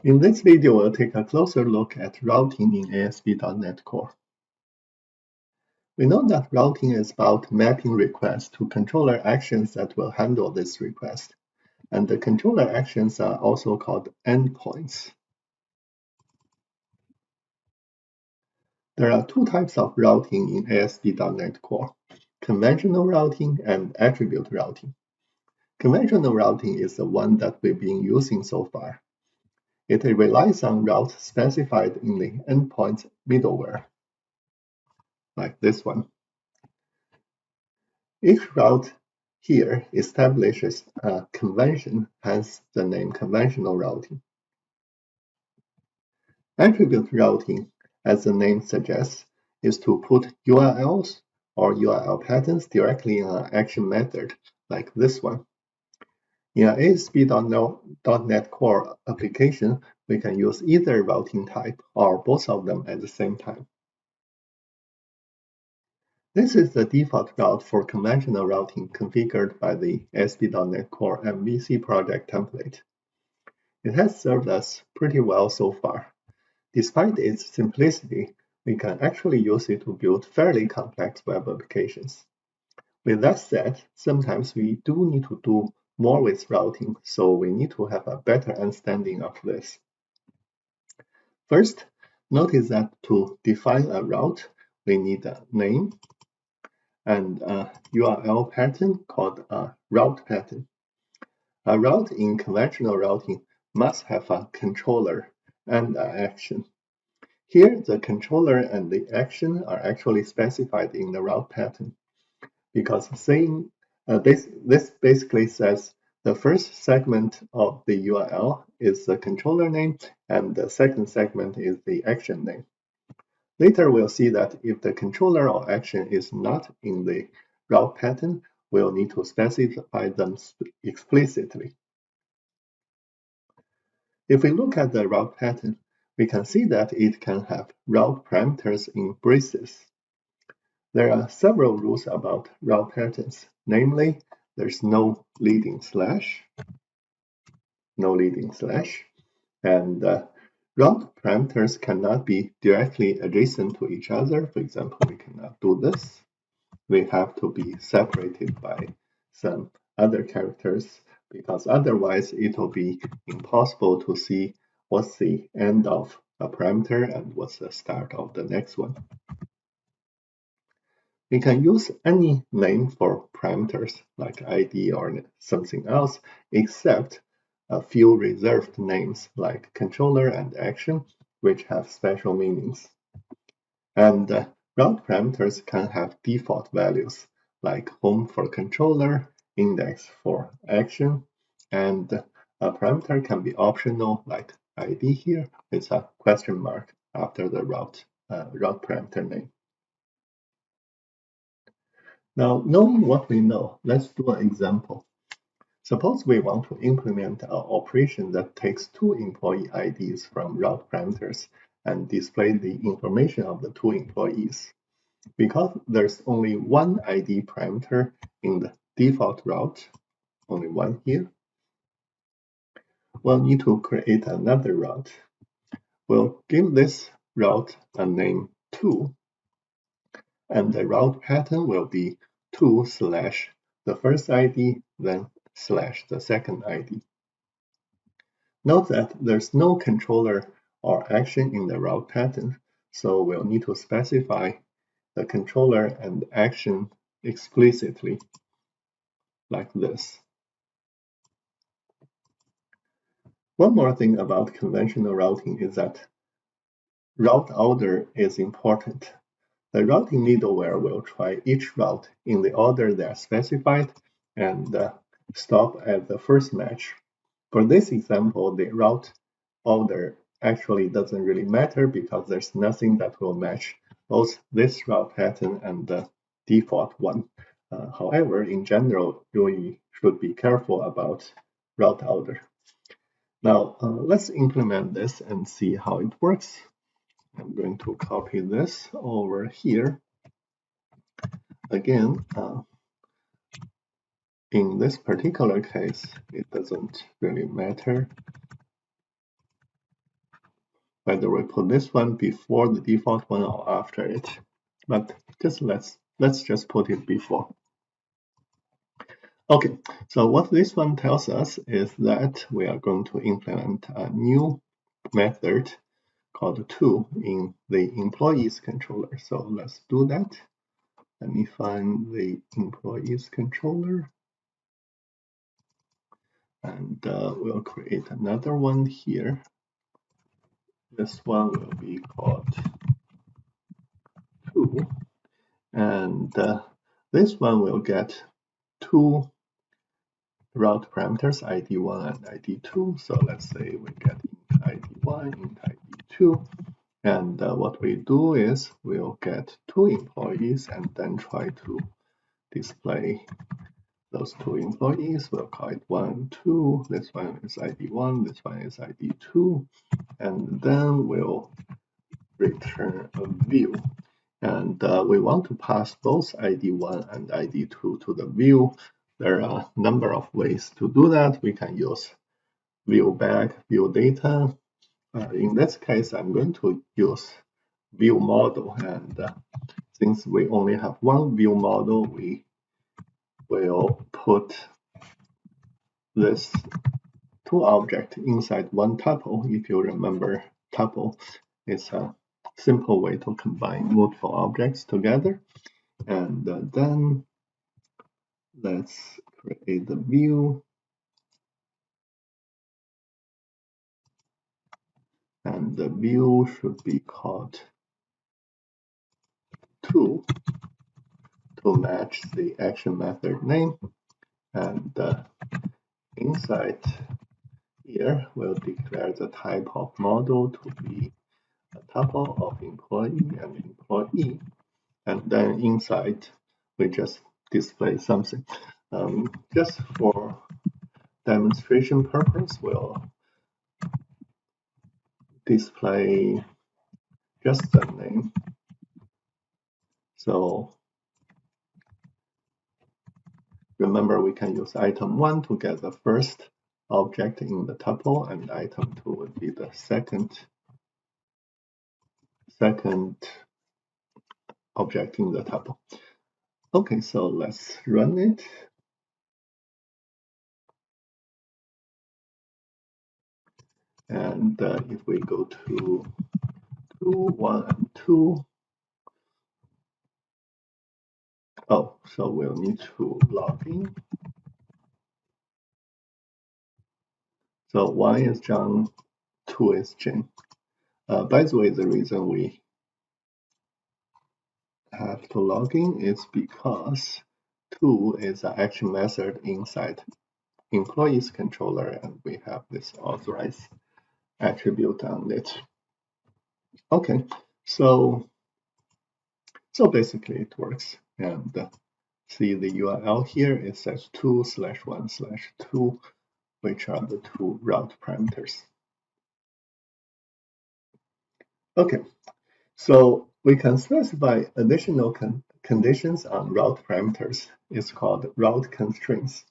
In this video, we'll take a closer look at routing in ASP.NET Core. We know that routing is about mapping requests to controller actions that will handle this request. And the controller actions are also called endpoints. There are two types of routing in ASP.NET Core: conventional routing and attribute routing. Conventional routing is the one that we've been using so far. It relies on routes specified in the endpoint middleware, like this one. Each route here establishes a convention, hence the name conventional routing. Attribute routing, as the name suggests, is to put URLs or URL patterns directly in an action method, like this one. In an ASP.NET Core application, we can use either routing type or both of them at the same time. This is the default route for conventional routing configured by the ASP.NET Core MVC project template. It has served us pretty well so far. Despite its simplicity, we can actually use it to build fairly complex web applications. With that said, sometimes we do need to do more with routing, so we need to have a better understanding of this. First, notice that to define a route, we need a name and a URL pattern called a route pattern. A route in conventional routing must have a controller and an action. Here, the controller and the action are actually specified in the route pattern, because saying this basically says the first segment of the URL is the controller name and the second segment is the action name. Later, we'll see that if the controller or action is not in the route pattern, we'll need to specify them explicitly. If we look at the route pattern, we can see that it can have route parameters in braces. There are several rules about route patterns, namely, there's no leading slash, and route parameters cannot be directly adjacent to each other. For example, we cannot do this. We have to be separated by some other characters, because otherwise it will be impossible to see what's the end of a parameter and what's the start of the next one. We can use any name for parameters, like ID or something else, except a few reserved names like controller and action, which have special meanings. And route parameters can have default values, like home for controller, index for action, and a parameter can be optional, like ID here, with a question mark after the route parameter name. Now, knowing what we know, let's do an example. Suppose we want to implement an operation that takes two employee IDs from route parameters and display the information of the two employees. Because there's only one ID parameter in the default route, only one here, we'll need to create another route. We'll give this route a name 2, and the route pattern will be 2 slash the first ID, then slash the second ID. Note that there's no controller or action in the route pattern, so we'll need to specify the controller and action explicitly, like this. One more thing about conventional routing is that route order is important. The routing middleware will try each route in the order they are specified and stop at the first match. For this example, the route order actually doesn't really matter because there's nothing that will match both this route pattern and the default one. However, in general, you should be careful about route order. Now, let's implement this and see how it works. I'm going to copy this over here. Again, in this particular case, it doesn't really matter whether we put this one before the default one or after it, but just let's just put it before. Okay, so what this one tells us is that we are going to implement a new method called to in the employees controller. So let's do that. Let me find the employees controller, and we'll create another one here. This one will be called to, and this one will get two route parameters, ID1 and ID2. So let's say we get int ID1, int ID2. And what we do is we'll get two employees and then try to display those two employees. We'll call it 1, 2. This one is ID1, this one is ID2. And then we'll return a view. And we want to pass both ID1 and ID2 to the view. There are a number of ways to do that. We can use view back, view data. In this case, I'm going to use view model, and since we only have one view model, we will put this two object inside one tuple. If you remember, tuple is a simple way to combine multiple objects together. And then let's create the view, and the view should be called to match the action method name. And inside here, we'll declare the type of model to be a tuple of employee and employee. And then inside, we just display something. Just for demonstration purpose, we'll display just the name. So remember, we can use item 1 to get the first object in the tuple, and item 2 would be the second object in the tuple. Okay, so let's run it. And if we go to 2, 1, and 2, oh, so we'll need to log in. So 1 is John, 2 is Jane. By the way, the reason we have to log in is because 2 is an action method inside employees controller, and we have this authorize attribute on it. Okay, so basically it works. And see the URL here, it says 2/1/2, which are the two route parameters. Okay, so we can specify additional conditions on route parameters. It's called route constraints.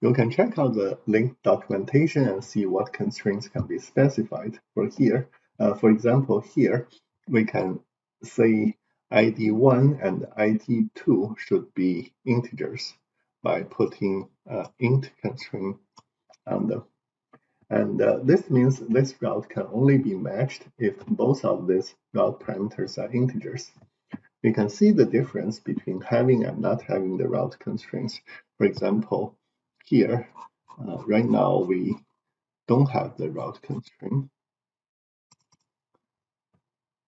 You can check out the linked documentation and see what constraints can be specified. For example, here we can say ID1 and ID2 should be integers by putting int constraint on them. And this means this route can only be matched if both of these route parameters are integers. We can see the difference between having and not having the route constraints. For example, here, right now we don't have the route constraint.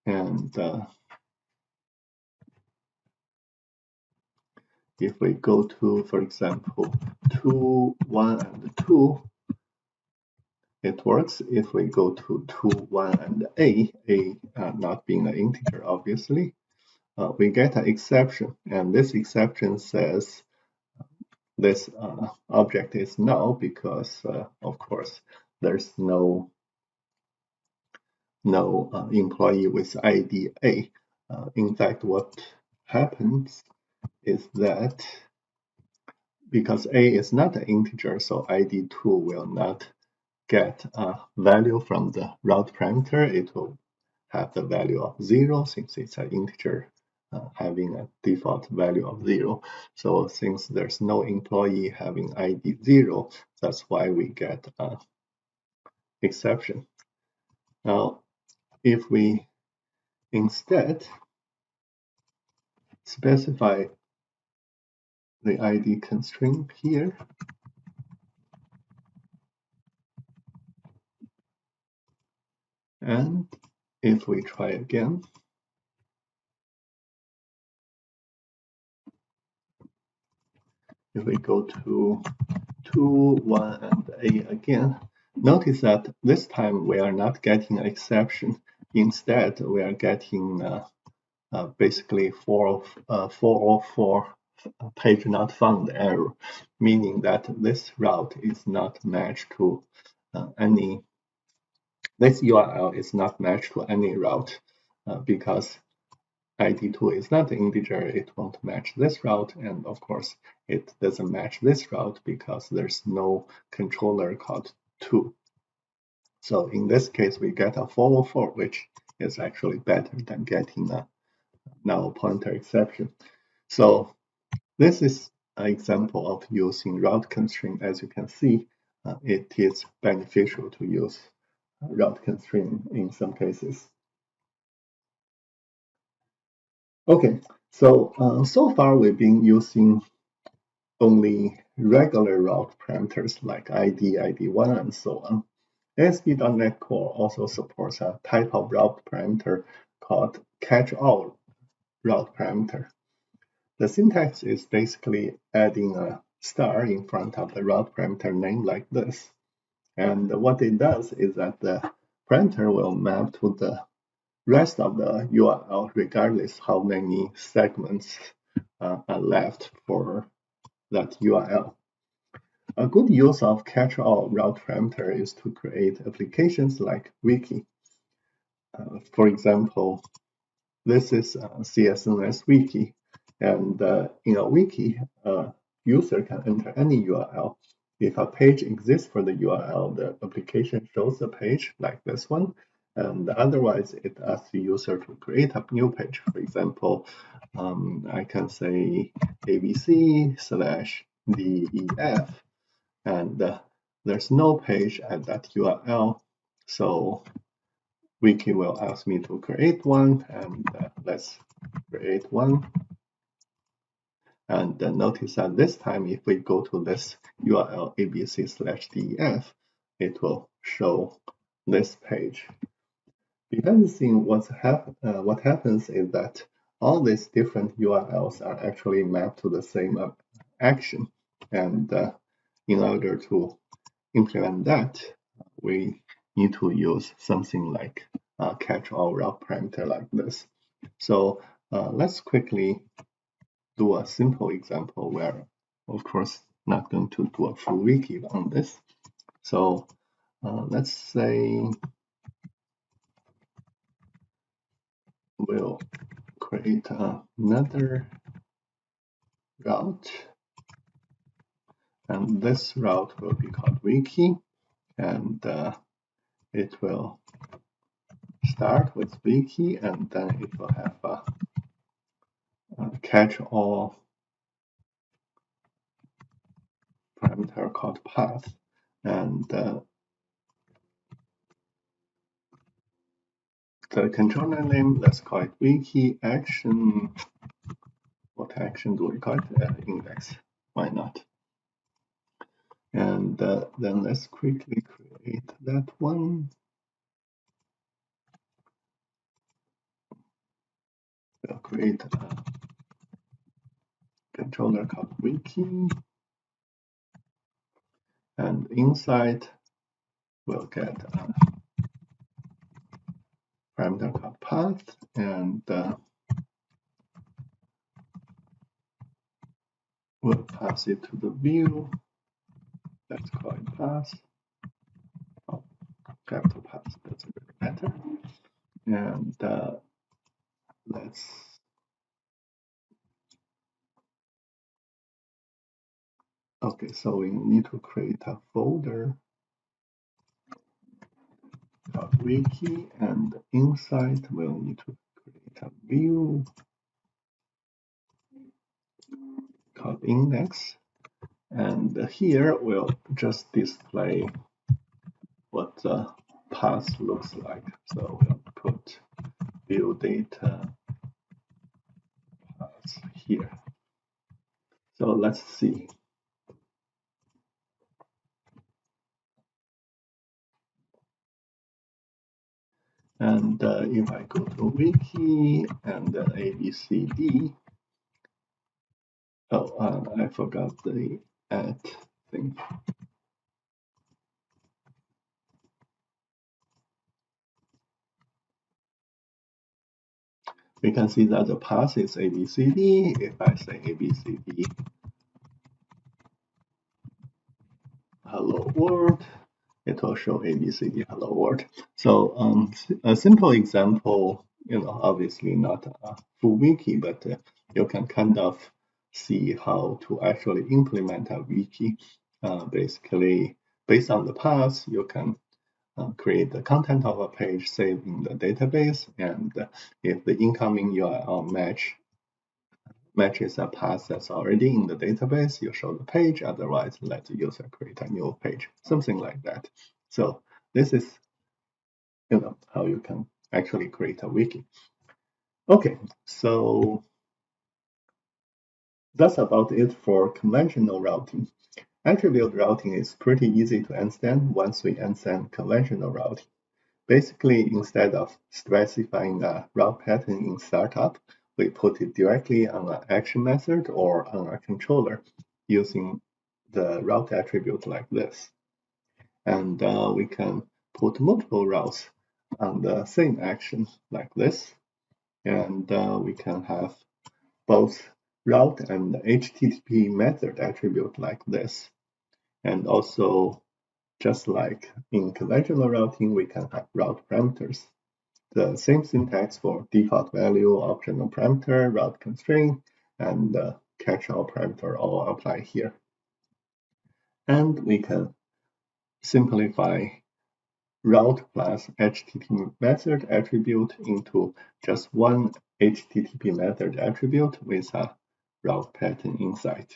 And if we go to, for example, 2, 1, and 2, it works. If we go to 2, 1, and A not being an integer, obviously, we get an exception. And this exception says this object is null because, of course, there's no employee with ID A. In fact, what happens is that because A is not an integer, so ID2 will not get a value from the route parameter, it will have the value of 0 since it's an integer having a default value of 0. So since there's no employee having ID 0, that's why we get an exception. Now, if we instead specify the ID constraint here, and if we try again, if we go to 2, 1, and A again, notice that this time we are not getting an exception. Instead, we are getting basically 404 page not found error, meaning that this route is not matched to this URL is not matched to any route because ID2 is not an integer, it won't match this route, and of course it doesn't match this route because there's no controller called 2. So in this case we get a 404, which is actually better than getting a null pointer exception. So this is an example of using route constraint. As you can see, it is beneficial to use route constraint in some cases. Okay, so so far we've been using only regular route parameters like ID, ID1, and so on. ASP .NET Core also supports a type of route parameter called Catchall route parameter. The syntax is basically adding a star in front of the route parameter name like this. And what it does is that the parameter will map to the rest of the URL regardless how many segments are left for that URL. A good use of catch-all route parameter is to create applications like wiki. For example, this is a CSNS wiki, and in a wiki, a user can enter any URL. If a page exists for the URL, the application shows the page like this one, and otherwise it asks the user to create a new page. For example, I can say abc/def, and there's no page at that URL, so wiki will ask me to create one, and let's create one. And notice that this time, if we go to this URL abc/def, it will show this page. Behind the scene, what happens is that all these different URLs are actually mapped to the same action. And in order to implement that, we need to use something like a catch-all route parameter like this. So let's quickly do a simple example where, of course, not going to do a full wiki on this. So let's say we'll create another route, and this route will be called wiki, and it will start with wiki, and then it will have a catch-all parameter called path, and the controller name, let's call it wiki action. What action do we call it? Index. Why not? And then let's quickly create that one. We'll create a controller called wiki, and inside we'll get a parameter called path, and we'll pass it to the view. Let's call it path. Oh, capital path. That's a bit better. And let's okay. So we need to create a folder wiki, and inside we'll need to create a view called index. And here we'll just display what the path looks like. So we'll put view data path here. So let's see. And if I go to wiki and ABCD, I forgot the add thing. We can see that the path is ABCD. If I say ABCD hello world, it will show ABCD hello world. So a simple example, obviously not a full wiki, but you can kind of see how to actually implement a wiki. Basically, based on the path, you can create the content of a page, save in the database, and if the incoming URL matches a path that's already in the database, you show the page, otherwise let the user create a new page, something like that. So this is how you can actually create a wiki. Okay, so that's about it for conventional routing. Attribute routing is pretty easy to understand once we understand conventional routing. Basically, instead of specifying a route pattern in startup, we put it directly on an action method or on a controller using the route attribute like this. And we can put multiple routes on the same action like this. And we can have both route and HTTP method attribute like this. And also, just like in conventional routing, we can have route parameters. The same syntax for default value, optional parameter, route constraint, and catch-all parameter all apply here. And we can simplify route plus HTTP method attribute into just one HTTP method attribute with a route pattern inside.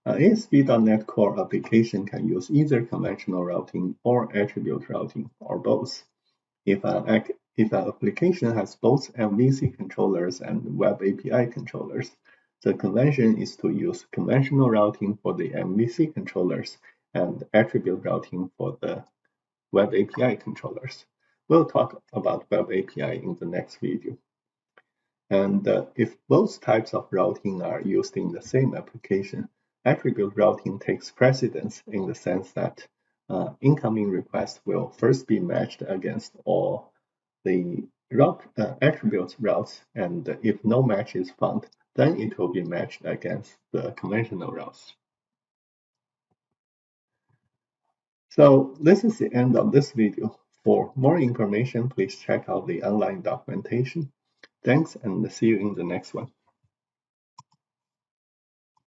An ASP.NET Core application can use either conventional routing or attribute routing, or both. If an application has both MVC controllers and Web API controllers, the convention is to use conventional routing for the MVC controllers and attribute routing for the Web API controllers. We'll talk about Web API in the next video. And if both types of routing are used in the same application, attribute routing takes precedence in the sense that incoming requests will first be matched against all the attributes routes, and if no match is found, then it will be matched against the conventional routes. So this is the end of this video. For more information, please check out the online documentation. Thanks, and see you in the next one.